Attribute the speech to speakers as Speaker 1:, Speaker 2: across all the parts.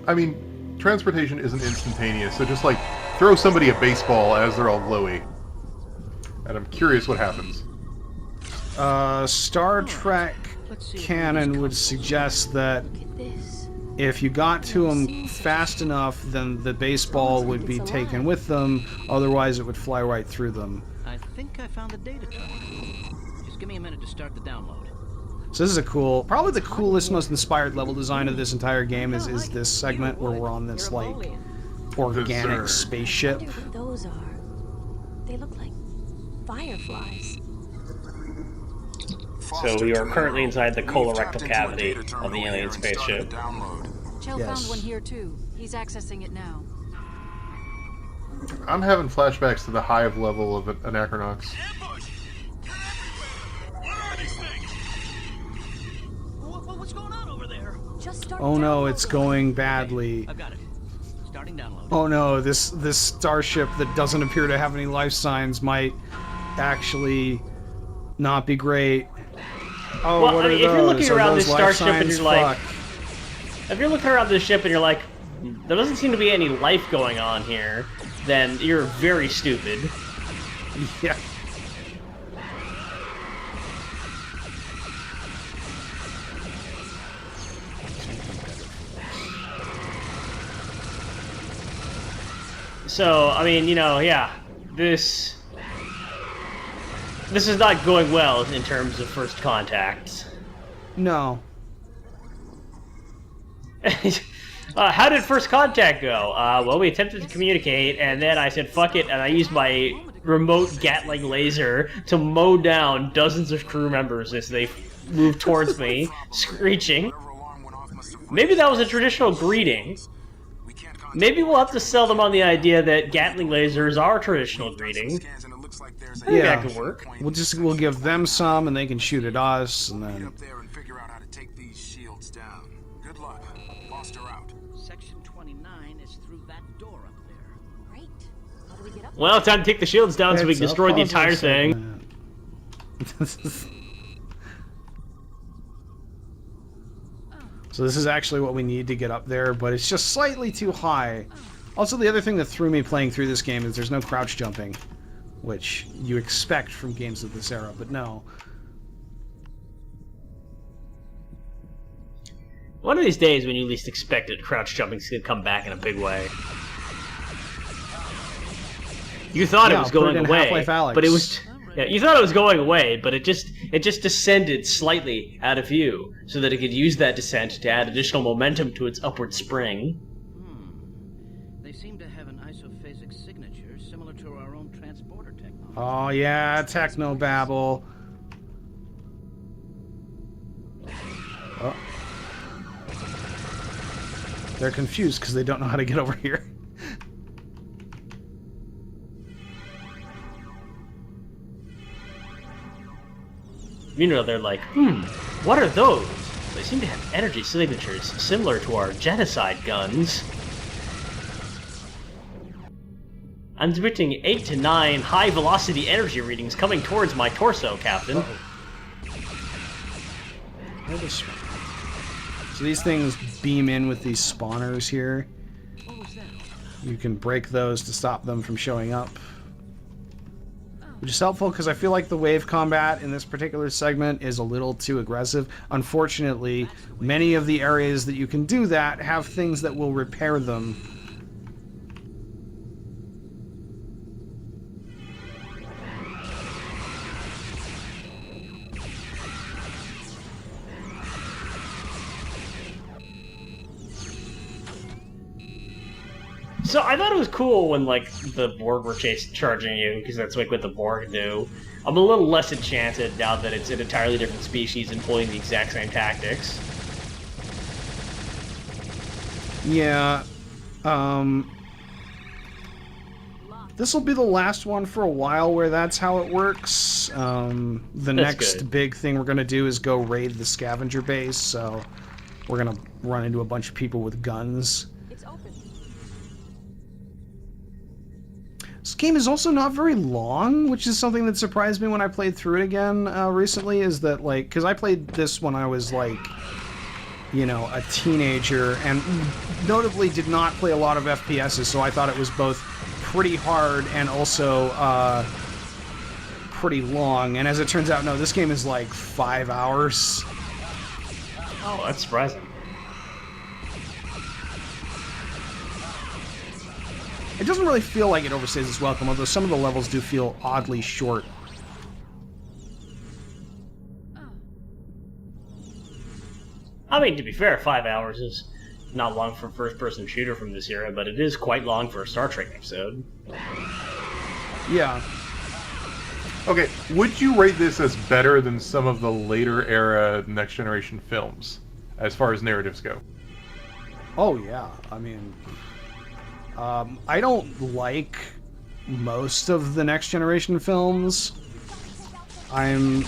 Speaker 1: I mean, transportation isn't instantaneous, so just like throw somebody a baseball as they're all glowy. And I'm curious what happens.
Speaker 2: Star Trek canon would suggest that if you got to them fast enough, then the baseball would be taken with them, otherwise it would fly right through them.
Speaker 3: I think I found the data terminal. Just give me a minute to start the download.
Speaker 2: So this is a cool, probably the coolest, most inspired level design of this entire game is this segment where we're on this, like, organic spaceship.
Speaker 4: I wonder what those are. They look like fireflies.
Speaker 5: So we are currently inside the colorectal cavity of the alien spaceship.
Speaker 6: Joe found one here too. He's accessing it now.
Speaker 1: I'm having flashbacks to the hive level of Anachronox.
Speaker 3: What's going on over there?
Speaker 2: Oh no, it's going badly.
Speaker 3: I've got it. Starting download.
Speaker 2: Oh no, this starship that doesn't appear to have any life signs might actually not be great. Oh,
Speaker 5: well,
Speaker 2: what are
Speaker 5: if
Speaker 2: those?
Speaker 5: you're looking around this starship and you're like,
Speaker 2: Fuck.
Speaker 5: if you're looking around this ship and you're like, there doesn't seem to be any life going on here, then you're very stupid.
Speaker 2: Yeah.
Speaker 5: So, I mean, you know, yeah, this is not going well in terms of first contacts.
Speaker 2: No.
Speaker 5: How did first contact go? Well, we attempted to communicate, and then I said, fuck it, and I used my remote Gatling laser to mow down dozens of crew members as they moved towards me, screeching. Maybe that was a traditional greeting. Maybe we'll have to sell them on the idea that Gatling lasers are traditional greeting. I think that could work.
Speaker 2: We'll give them some, and they can shoot at us, and then.
Speaker 3: Section 29 is through that door up there.
Speaker 4: Great. How do we get up?
Speaker 5: Well, time to take the shields down so we can destroy the entire thing.
Speaker 2: So this is actually what we need to get up there, but it's just slightly too high. Also, the other thing that threw me playing through this game is there's no crouch jumping, which you expect from games of this era, but no.
Speaker 5: One of these days, when you least expect it, crouch jumping's gonna come back in a big way. You thought it was going away, but it was. Yeah, you thought it was going away, but it just descended slightly out of view, so that it could use that descent to add additional momentum to its upward spring.
Speaker 3: They seem to have an isophasic signature similar to our own transporter technology.
Speaker 2: Oh yeah, technobabble. Oh. They're confused because they don't know how to get over here.
Speaker 5: You know, they're like, what are those? They seem to have energy signatures similar to our genocide guns. I'm detecting 8 to 9 high-velocity energy readings coming towards my torso, Captain.
Speaker 2: So these things beam in with these spawners here. You can break those to stop them from showing up. Which is helpful because I feel like the wave combat in this particular segment is a little too aggressive. Unfortunately, many of the areas that you can do that have things that will repair them.
Speaker 5: So I thought it was cool when, like, the Borg were charging you, because that's like what the Borg do. I'm a little less enchanted now that it's an entirely different species employing the exact same tactics.
Speaker 2: Yeah, this will be the last one for a while where that's how it works. The next big thing we're going to do is go raid the scavenger base, so we're going to run into a bunch of people with guns. This game is also not very long, which is something that surprised me when I played through it again recently, is that, like, because I played this when I was, like, you know, a teenager, and notably did not play a lot of FPSs, so I thought it was both pretty hard and also pretty long. And as it turns out, no, this game is like 5 hours.
Speaker 5: Oh, that's surprising.
Speaker 2: It doesn't really feel like it overstays its welcome, although some of the levels do feel oddly short.
Speaker 5: I mean, to be fair, 5 hours is not long for a first-person shooter from this era, but it is quite long for a Star Trek episode.
Speaker 2: Yeah.
Speaker 1: Okay, would you rate this as better than some of the later era Next Generation films, as far as narratives go?
Speaker 2: Oh, yeah. I mean, I don't like most of the Next Generation films. I'm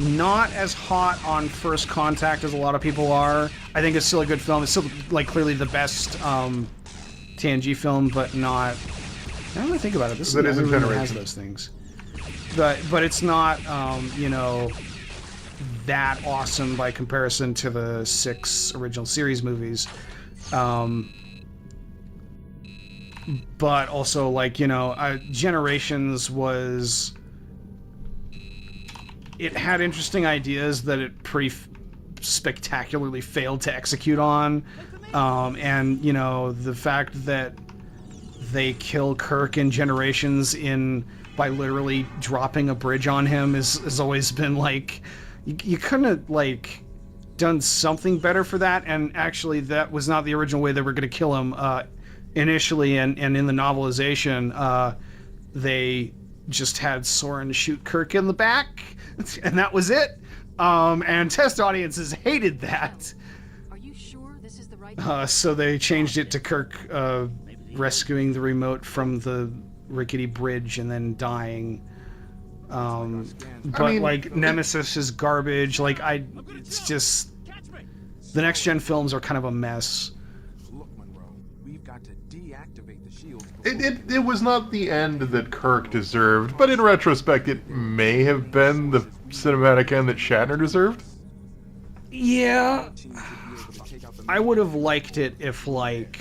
Speaker 2: not as hot on First Contact as a lot of people are. I think it's still a good film. It's still, like, clearly the best TNG film, but not... Now that I think about it, this is
Speaker 1: Generation
Speaker 2: has those things. But it's not, you know, that awesome by comparison to the 6 original series movies. But also, like, you know, Generations was... It had interesting ideas that it pretty spectacularly failed to execute on. And, you know, the fact that they kill Kirk in Generations by literally dropping a bridge on him has always been, like... You couldn't have, like, done something better for that, and actually that was not the original way they were going to kill him. Initially, and in the novelization, they just had Soren shoot Kirk in the back, and that was it. And test audiences hated that.
Speaker 6: Are you sure this is the right?
Speaker 2: So they changed it to Kirk rescuing the remote from the rickety bridge and then dying. But I mean, like, Nemesis is garbage. Like, it's just... The Next Gen films are kind of a mess.
Speaker 1: It was not the end that Kirk deserved, but in retrospect, it may have been the cinematic end that Shatner deserved.
Speaker 2: Yeah. I would have liked it if, like,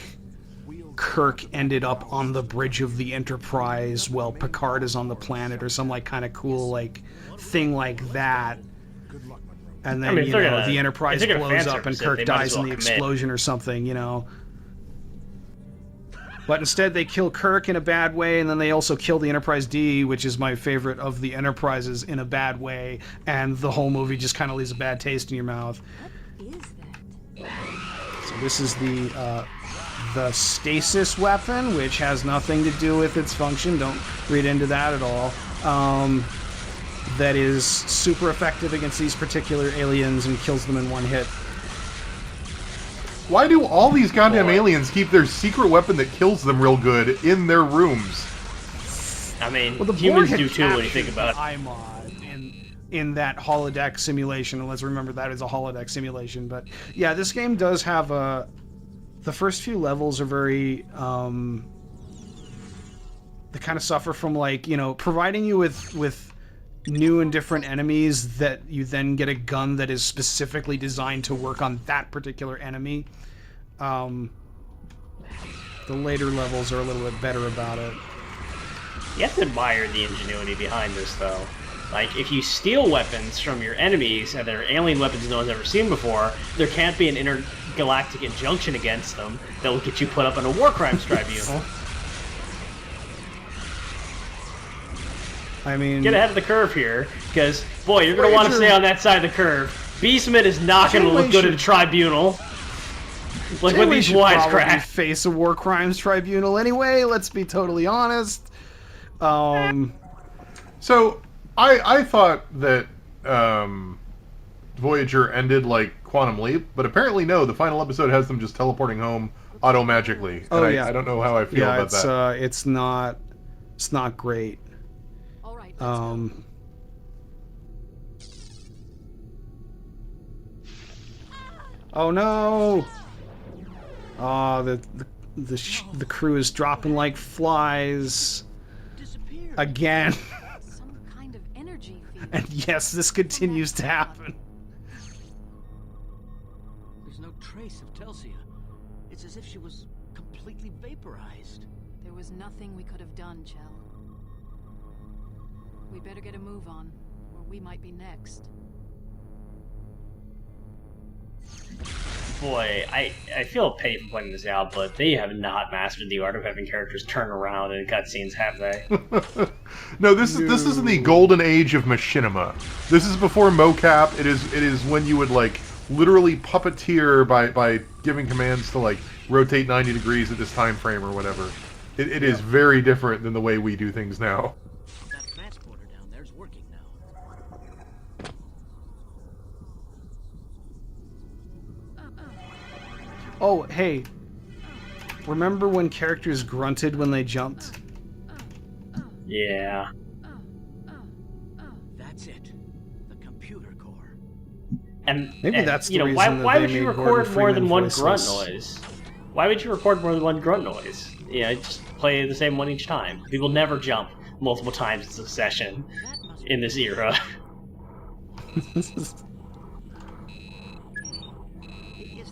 Speaker 2: Kirk ended up on the bridge of the Enterprise while Picard is on the planet, or some, like, kind of cool, like, thing like that. And then, you know, the Enterprise blows up and Kirk dies in the explosion or something, you know. But instead they kill Kirk in a bad way, and then they also kill the Enterprise D, which is my favorite of the Enterprises, in a bad way, and the whole movie just kind of leaves a bad taste in your mouth.
Speaker 4: What is that?
Speaker 2: So this is the stasis weapon, which has nothing to do with its function. Don't read into that at all. That is super effective against these particular aliens and kills them in one hit.
Speaker 1: Why do all these goddamn aliens keep their secret weapon that kills them real good in their rooms?
Speaker 5: I mean,
Speaker 2: well, the
Speaker 5: humans
Speaker 2: Borg
Speaker 5: do too when you think about it.
Speaker 2: IMOD in that holodeck simulation, and let's remember that is a holodeck simulation. But yeah, this game does have a... The first few levels are very... they kind of suffer from, like, you know, providing you with new and different enemies that you then get a gun that is specifically designed to work on that particular enemy. The later levels are a little bit better about it.
Speaker 5: You have to admire the ingenuity behind this, though. Like, if you steal weapons from your enemies, and they're alien weapons no one's ever seen before, there can't be an intergalactic injunction against them that will get you put up in a war crimes tribunal.
Speaker 2: I mean...
Speaker 5: Get ahead of the curve here, because, boy, you're going to want to stay on that side of the curve. Beastman is not going to look good at a tribunal. Like, with these wisecracks.
Speaker 2: Face a war crimes tribunal anyway, let's be totally honest.
Speaker 1: So, I thought that Voyager ended like Quantum Leap, but apparently no, the final episode has them just teleporting home auto-magically.
Speaker 2: Oh,
Speaker 1: and
Speaker 2: yeah.
Speaker 1: I don't know how I feel about that.
Speaker 2: It's not great.
Speaker 6: All right.
Speaker 2: Oh no! Oh, the crew is dropping like flies again.
Speaker 6: Some kind of energy field.
Speaker 2: And yes, this continues to happen.
Speaker 3: Excelsior. It's as if she was completely vaporized.
Speaker 6: There was nothing we could have done, Chell. We better get a move on, or we might be next.
Speaker 5: Boy, I feel paid for pointing this out, but they have not mastered the art of having characters turn around in cutscenes, have they?
Speaker 1: No, this is the golden age of machinima. This is before mocap. It is when you would like literally puppeteer by giving commands to like rotate 90 degrees at this time frame or whatever. It is very different than the way we do things now.
Speaker 3: That transporter down there's working now.
Speaker 2: Oh, hey. Remember when characters grunted when they jumped?
Speaker 5: Yeah.
Speaker 3: That's it. The computer core.
Speaker 5: And
Speaker 2: Maybe that's the
Speaker 5: you know,
Speaker 2: reason that
Speaker 5: why
Speaker 2: they
Speaker 5: would you
Speaker 2: made
Speaker 5: record
Speaker 2: Gordon
Speaker 5: more than
Speaker 2: Freeman
Speaker 5: one
Speaker 2: voiceless.
Speaker 5: grunt noise? Why would you record more than one grunt noise? Yeah, just play the same one each time. People never jump multiple times in succession in this era.
Speaker 3: Is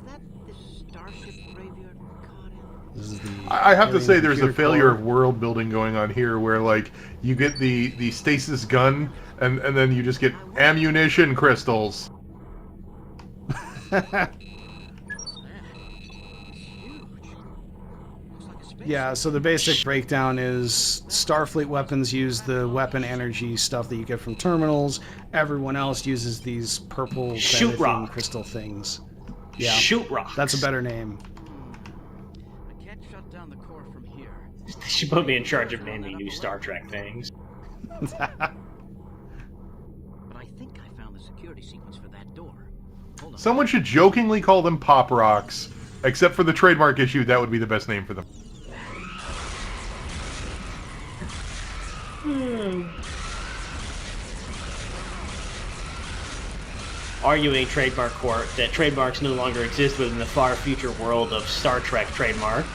Speaker 3: that the starship graveyard we're caught in?
Speaker 2: This is the
Speaker 1: I have to
Speaker 2: alien
Speaker 1: say there's a
Speaker 2: computer
Speaker 1: failure
Speaker 2: core.
Speaker 1: of world building going on here where like you get the stasis gun and then you just get ammunition crystals.
Speaker 2: Yeah, so the basic breakdown is Starfleet weapons use the weapon energy stuff that you get from terminals. Everyone else uses these purple
Speaker 5: Shoot
Speaker 2: benefiting
Speaker 5: rock.
Speaker 2: crystal things. Yeah,
Speaker 5: Shoot rocks.
Speaker 2: that's a better name.
Speaker 3: I can't shut down the core from here.
Speaker 5: They should put me in charge of naming new Star Trek things.
Speaker 3: But I think I found the security sequence for that door. Hold on.
Speaker 1: Someone should jokingly call them pop rocks. Except for the trademark issue, that would be the best name for them.
Speaker 5: Arguing trademark court that trademarks no longer exist within the far future world of Star Trek trademark.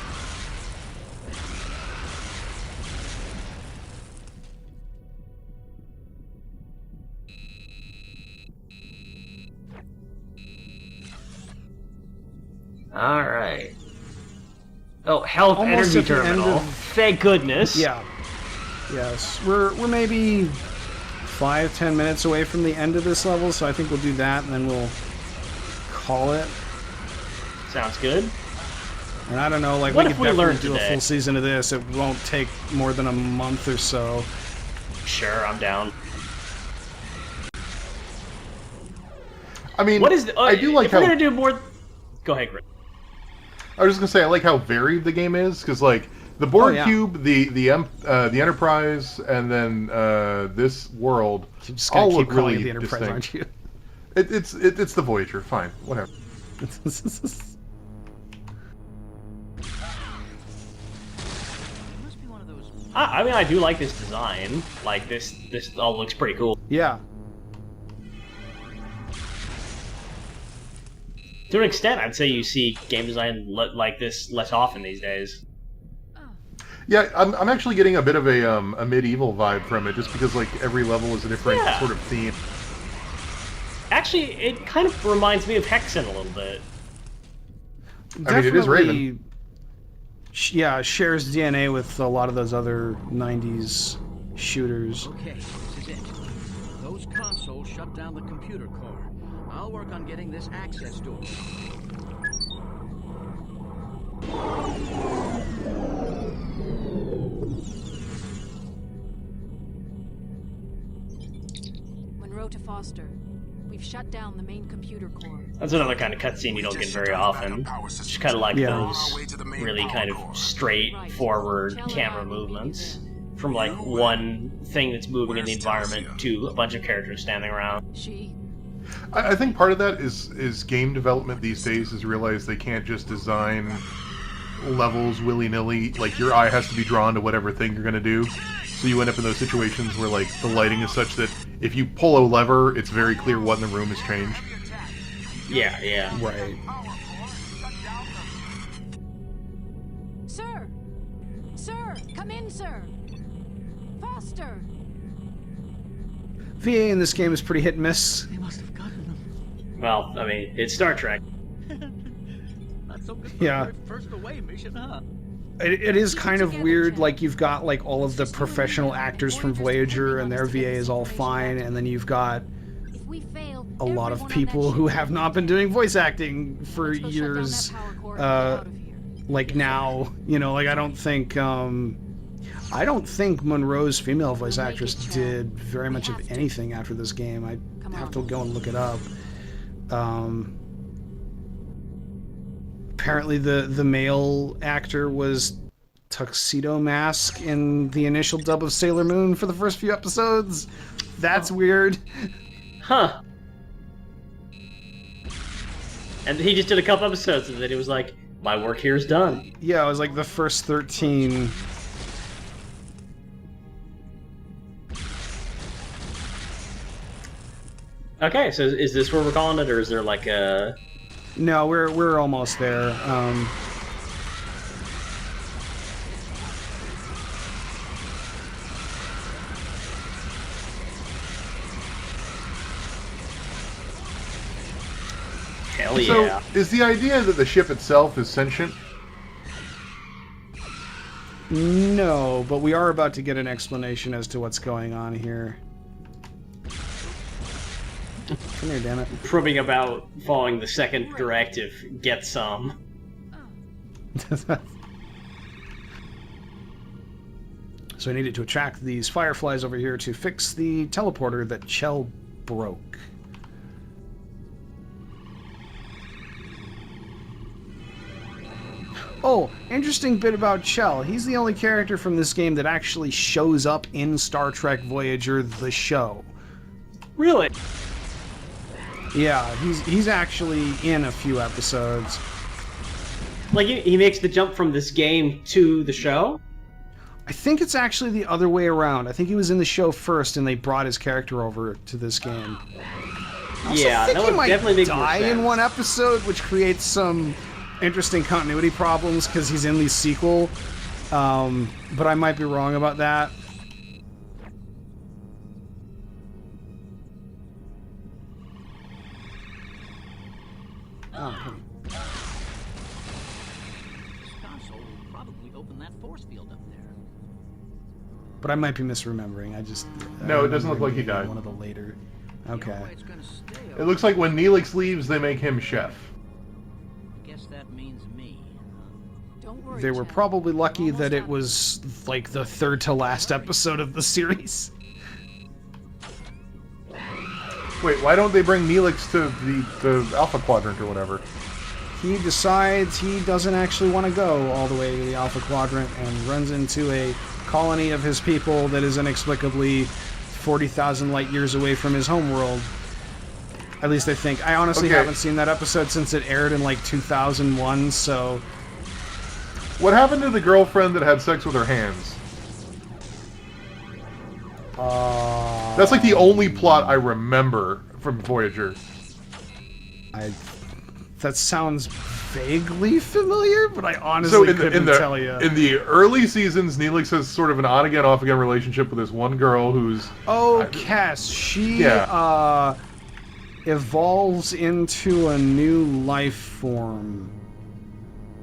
Speaker 5: Alright. Oh, health
Speaker 2: Almost
Speaker 5: energy
Speaker 2: at the end
Speaker 5: terminal.
Speaker 2: of-
Speaker 5: Thank goodness.
Speaker 2: Yeah. Yes, we're maybe 5-10 minutes away from the end of this level, so I think we'll do that and then we'll call it.
Speaker 5: Sounds good.
Speaker 2: And I don't know, like
Speaker 5: What
Speaker 2: we
Speaker 5: if
Speaker 2: could
Speaker 5: we
Speaker 2: definitely
Speaker 5: learned
Speaker 2: do a
Speaker 5: today?
Speaker 2: full season of this. It won't take more than a month or so.
Speaker 5: Sure, I'm down.
Speaker 1: I mean,
Speaker 5: What is the,
Speaker 1: I do like
Speaker 5: if
Speaker 1: how
Speaker 5: we're gonna do more... Go ahead, Chris.
Speaker 1: I was just gonna say I like how varied the game is because like the Borg
Speaker 2: yeah.
Speaker 1: cube, the Enterprise, and then this world
Speaker 2: You're just
Speaker 1: all
Speaker 2: gonna keep
Speaker 1: look
Speaker 2: calling
Speaker 1: really
Speaker 2: it the Enterprise,
Speaker 1: distinct.
Speaker 2: aren't you?
Speaker 1: It's the Voyager. Fine, whatever.
Speaker 3: It must be one of those.
Speaker 5: I mean, I do like this design. Like, this all looks pretty cool.
Speaker 2: Yeah.
Speaker 5: To an extent, I'd say you see game design like this less often these days.
Speaker 1: Yeah, I'm actually getting a bit of a medieval vibe from it, just because like every level is a different
Speaker 5: Yeah.
Speaker 1: sort of theme.
Speaker 5: Actually, it kind of reminds me of Hexen a little bit.
Speaker 1: I mean, it is Raven.
Speaker 2: Definitely, yeah, shares DNA with a lot of those other 90s shooters.
Speaker 3: Okay, this is it. Those consoles shut down the computer core. I'll work on getting this access door.
Speaker 6: Monroe to Foster. We've shut down the main computer core.
Speaker 5: That's another kind of cutscene you don't get very often. Just kind of like
Speaker 2: Yeah.
Speaker 5: those really kind of straightforward camera movements. From like one thing that's moving in the environment to a bunch of characters standing around.
Speaker 6: She...
Speaker 1: I think part of that is game development these days is realize they can't just design levels willy-nilly. Like your eye has to be drawn to whatever thing you're gonna do. So you end up in those situations where like the lighting is such that if you pull a lever, it's very clear what in the room has changed.
Speaker 5: Yeah, yeah.
Speaker 2: Right.
Speaker 6: Sir! Sir! Come in, sir! Foster!
Speaker 2: VA in this game is pretty hit and miss.
Speaker 3: They must have gotten them.
Speaker 5: Well, I mean, it's Star Trek.
Speaker 3: Not So good
Speaker 2: Yeah.
Speaker 3: First away mission, huh?
Speaker 2: It is kind of weird, like you've got like all of the professional actors from Voyager and their VA is all fine, and then you've got
Speaker 6: If we fail,
Speaker 2: a lot of
Speaker 6: everyone on
Speaker 2: people
Speaker 6: that
Speaker 2: who
Speaker 6: ship
Speaker 2: have not been doing voice acting for
Speaker 6: Let's go shut down that
Speaker 2: years.
Speaker 6: power core and get out of here.
Speaker 2: Like now, you know, like I don't think Monroe's female voice actress did very much of anything after this game. I have to go and look it up. Apparently the male actor was Tuxedo Mask in the initial dub of Sailor Moon for the first few episodes. That's weird.
Speaker 5: Huh. And he just did a couple episodes, and then he was like, my work here is done.
Speaker 2: Yeah, it was like the first 13.
Speaker 5: Okay, so is this where we're calling it, or is there like a...
Speaker 2: No, we're almost there.
Speaker 5: Hell
Speaker 1: So,
Speaker 5: yeah.
Speaker 1: is the idea that the ship itself is sentient?
Speaker 2: No, but we are about to get an explanation as to what's going on here. Come here, damn it.
Speaker 5: Proving about following the second directive, get some.
Speaker 2: So I needed to attract these fireflies over here to fix the teleporter that Chell broke. Oh, interesting bit about Chell. He's the only character from this game that actually shows up in Star Trek Voyager, the show.
Speaker 5: Really?
Speaker 2: Yeah, he's actually in a few episodes.
Speaker 5: Like, he makes the jump from this game to the show?
Speaker 2: I think it's actually the other way around. I think he was in the show first, and they brought his character over to this game.
Speaker 5: Yeah,
Speaker 2: I think
Speaker 5: that
Speaker 2: he
Speaker 5: would
Speaker 2: might
Speaker 5: definitely make more
Speaker 2: die
Speaker 5: sense.
Speaker 2: in one episode, which creates some interesting continuity problems because he's in the sequel. But I might be wrong about that. Oh.
Speaker 3: This console will probably open that force field up there.
Speaker 2: But I might be misremembering.
Speaker 1: No, it doesn't look like he died.
Speaker 2: One of the later. Okay.
Speaker 3: It's gonna stay.
Speaker 1: It looks like when Neelix leaves, they make him chef.
Speaker 3: I guess that means me.
Speaker 6: Don't worry,
Speaker 2: They were
Speaker 6: Chad.
Speaker 2: probably lucky
Speaker 6: Almost
Speaker 2: that it
Speaker 6: done.
Speaker 2: was like the third to last episode of the series.
Speaker 1: Wait, why don't they bring Neelix to the Alpha Quadrant or whatever?
Speaker 2: He decides he doesn't actually want to go all the way to the Alpha Quadrant and runs into a colony of his people that is inexplicably 40,000 light years away from his homeworld. At least I think. I honestly
Speaker 1: Okay.
Speaker 2: haven't seen that episode since it aired in like 2001, so...
Speaker 1: What happened to the girlfriend that had sex with her hands? That's like the only plot I remember from Voyager.
Speaker 2: That sounds vaguely familiar, but I honestly
Speaker 1: So in
Speaker 2: couldn't
Speaker 1: the
Speaker 2: tell you.
Speaker 1: in the early seasons, Neelix has sort of an on again, off again relationship with this one girl who's
Speaker 2: Oh, Cass, she
Speaker 1: Yeah.
Speaker 2: evolves into a new life form,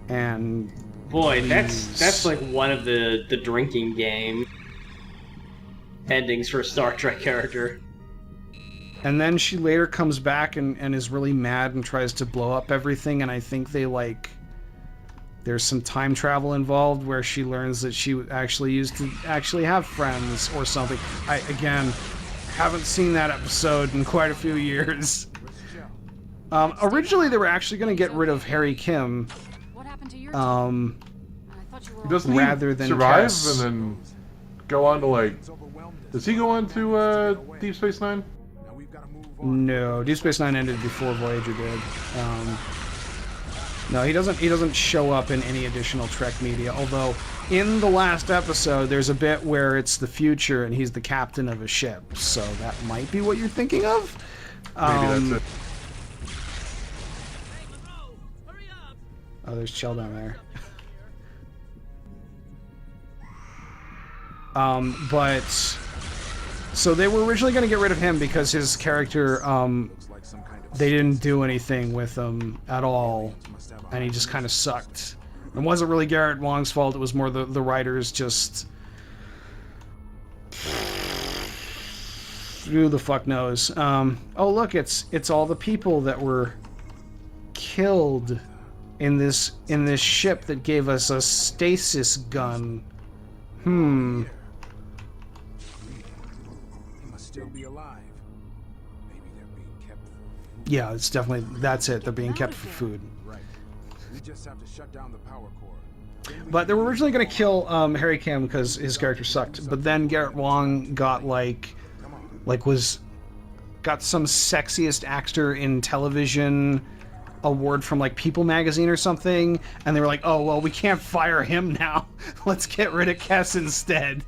Speaker 2: and
Speaker 5: Boy, that's like one of the drinking game endings for a Star Trek character.
Speaker 2: then she later comes back and is really mad and tries to blow up everything. And I think they there's some time travel involved where she learns that she actually used to actually have friends or something. I again haven't seen that episode in quite a few years. Originally, they were actually going to get rid of Harry Kim.
Speaker 6: What happened to your
Speaker 2: Um,
Speaker 6: and I thought you were
Speaker 1: doesn't
Speaker 2: Rather
Speaker 1: he
Speaker 2: than
Speaker 1: survive
Speaker 2: Cass.
Speaker 1: and then go on to like. Does he go on to Deep Space Nine?
Speaker 2: No, Deep Space Nine ended before Voyager did. No, he doesn't. He doesn't show up in any additional Trek media. Although in the last episode, there's a bit where it's the future and he's the captain of a ship. So that might be what you're thinking of.
Speaker 1: Maybe that's it.
Speaker 2: Oh, there's Chell down there. But so they were originally going to get rid of him because his character they didn't do anything with him at all, and he just kind of sucked. It wasn't really Garrett Wang's fault. It was more the writers just. Who the fuck knows? Oh look, it's all the people that were killed in this ship that gave us a stasis gun.
Speaker 7: They must still be alive. Maybe they're being kept for food.
Speaker 2: Yeah, it's definitely that's it. They're being kept for food.
Speaker 7: Right. We just have to shut down the power core.
Speaker 2: But they were originally going to kill Harry Kim because his character sucked. But then Garrett Wang got got some sexiest actor in television award from like People magazine or something, and they were like, oh well, we can't fire him now. Let's get rid of Kes instead.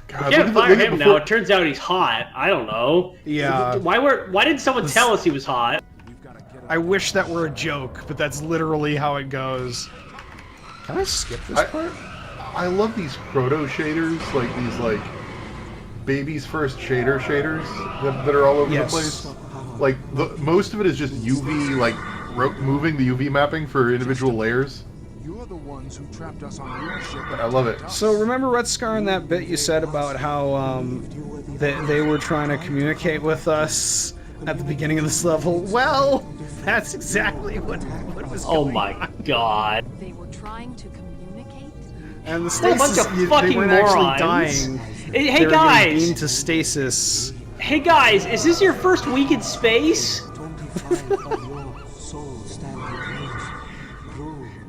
Speaker 1: God,
Speaker 5: You can't fire him now. It turns out he's hot. I don't know.
Speaker 2: Yeah.
Speaker 5: Why didn't someone tell us he was hot?
Speaker 2: I wish that were a joke, but that's literally how it goes. Can I skip this part?
Speaker 1: I love these proto shaders, like these like baby's first shaders that are all over the place. Like most of it is just UV, like moving the UV mapping for individual layers.
Speaker 7: You're the ones who trapped us on your ship.
Speaker 1: I love it.
Speaker 2: So remember Red Scar in that bit you said about how they were trying to communicate with us at the beginning of this level? Well, that's exactly what was going on.
Speaker 5: Oh my god.
Speaker 6: They were trying to communicate?
Speaker 2: And the
Speaker 5: What a bunch
Speaker 2: stasis,
Speaker 5: of
Speaker 2: they
Speaker 5: fucking
Speaker 2: weren't
Speaker 5: morons.
Speaker 2: actually dying.
Speaker 5: Hey
Speaker 2: They were getting
Speaker 5: guys!
Speaker 2: beamed to stasis.
Speaker 5: Hey guys, is this your first week in space?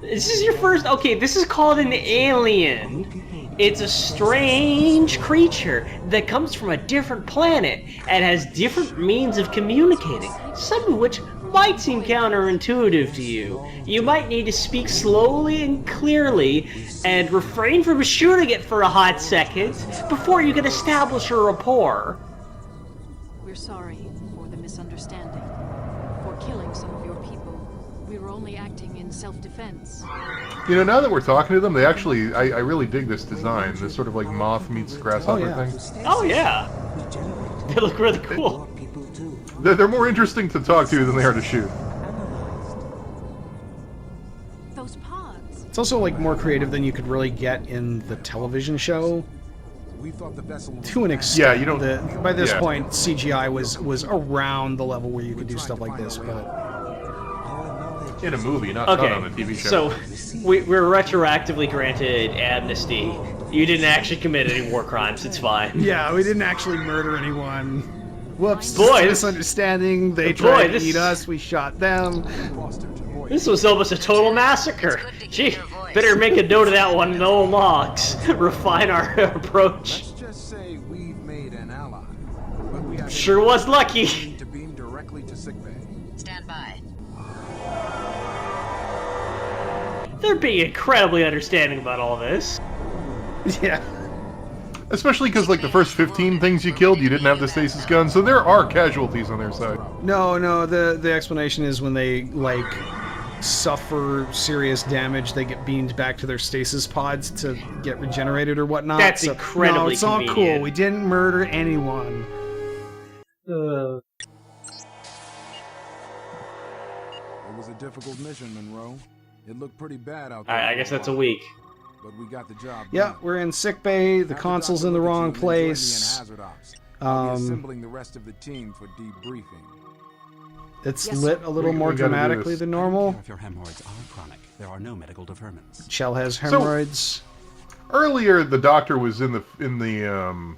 Speaker 5: This is your first... Okay, this is called an alien. It's a strange creature that comes from a different planet and has different means of communicating, some of which might seem counterintuitive to you. You might need to speak slowly and clearly and refrain from shooting it for a hot second before you can establish a rapport.
Speaker 6: We're sorry for the misunderstanding, for killing some of your people. We were only acting in self-defense.
Speaker 1: You know, now that we're talking to them, they actually, I really dig this design. This sort of like moth meets grasshopper thing.
Speaker 5: Oh yeah, they look really cool.
Speaker 1: They're more interesting to talk to than they are to shoot.
Speaker 6: Those pods.
Speaker 2: It's also like more creative than you could really get in the television show.
Speaker 7: We thought the vessel was
Speaker 2: To an extent.
Speaker 1: Yeah, you don't-
Speaker 2: By this
Speaker 1: yeah.
Speaker 2: point, CGI was around the level where you could do stuff like this, but
Speaker 1: In a movie, not
Speaker 5: Okay,
Speaker 1: on a TV show.
Speaker 5: so we're retroactively granted amnesty. You didn't actually commit any war crimes. It's fine.
Speaker 2: yeah, we didn't actually murder anyone. Whoops,
Speaker 5: Boy,
Speaker 2: just a
Speaker 5: this-
Speaker 2: misunderstanding. They
Speaker 5: boy,
Speaker 2: tried to
Speaker 5: this-
Speaker 2: eat us, we shot them.
Speaker 5: This was almost a total massacre. Gee, better make a note of that one. No logs. Refine our approach.
Speaker 7: Let's just say we've made an ally. But we have
Speaker 5: Sure was lucky.
Speaker 7: to beam directly to sickbay.
Speaker 8: Stand by.
Speaker 5: They're being incredibly understanding about all this.
Speaker 2: Yeah.
Speaker 1: Especially because, like, the first 15 things you killed, you didn't have the stasis gun, so there are casualties on their side.
Speaker 2: No, the explanation is when they, like, suffer serious damage, they get beamed back to their stasis pods to get regenerated or whatnot.
Speaker 5: That's
Speaker 2: so,
Speaker 5: incredibly
Speaker 2: no, it's all cool.
Speaker 5: convenient.
Speaker 2: We didn't murder anyone.
Speaker 7: It was a difficult mission, Monroe. It looked pretty bad out there.
Speaker 5: Alright, I
Speaker 7: for
Speaker 5: guess that's a
Speaker 7: while,
Speaker 5: week.
Speaker 7: But we got the job
Speaker 2: Yeah,
Speaker 7: done.
Speaker 2: we're in sickbay. The
Speaker 7: Have
Speaker 2: console's
Speaker 7: doctor
Speaker 2: in the
Speaker 7: look at you
Speaker 2: wrong
Speaker 7: and then join me in
Speaker 2: place.
Speaker 7: hazard ops. I'll be
Speaker 2: Um,
Speaker 7: assembling the rest of the team for debriefing.
Speaker 2: It's
Speaker 4: Yes,
Speaker 2: lit a little
Speaker 1: We
Speaker 2: more
Speaker 1: gotta do
Speaker 2: dramatically
Speaker 1: this.
Speaker 2: than normal.
Speaker 9: If your hemorrhoids are chronic, there are no medical deferments.
Speaker 2: Chell has hemorrhoids.
Speaker 1: Earlier, the doctor was in the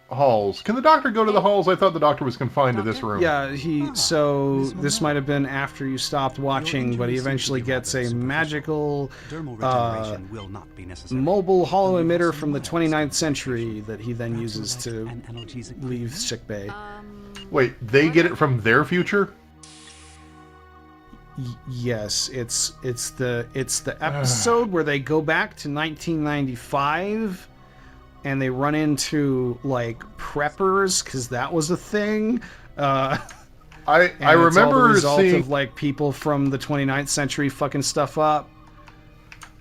Speaker 1: halls. Can the doctor go to the halls? I thought the doctor was confined to this room.
Speaker 2: Yeah, so this might have been after you stopped watching, but he eventually gets a magical
Speaker 9: Dermal regeneration will not be necessary.
Speaker 2: mobile hollow emitter from the 29th century that he then uses to
Speaker 9: An analgesic
Speaker 2: leave sickbay.
Speaker 1: Wait, they get it from their future?
Speaker 2: Yes, it's the episode where they go back to 1995 and they run into like preppers because that was a thing.
Speaker 1: I
Speaker 2: And it's all
Speaker 1: remember
Speaker 2: the result
Speaker 1: seeing
Speaker 2: of like people from the 29th century fucking stuff up.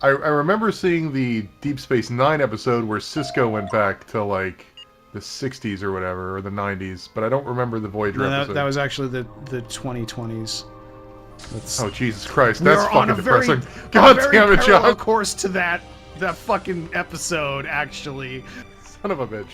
Speaker 1: I remember seeing the Deep Space Nine episode where Cisco went back to like the 60s or whatever, or the 90s, but I don't remember the Voyager
Speaker 2: No,
Speaker 1: episode.
Speaker 2: that was actually the 2020s. That's,
Speaker 1: Oh, Jesus Christ,
Speaker 2: we
Speaker 1: that's
Speaker 2: are on
Speaker 1: fucking
Speaker 2: a very,
Speaker 1: depressing. God
Speaker 2: a very
Speaker 1: damn it,
Speaker 2: parallel
Speaker 1: John.
Speaker 2: course to that fucking episode, actually.
Speaker 1: Son of a bitch.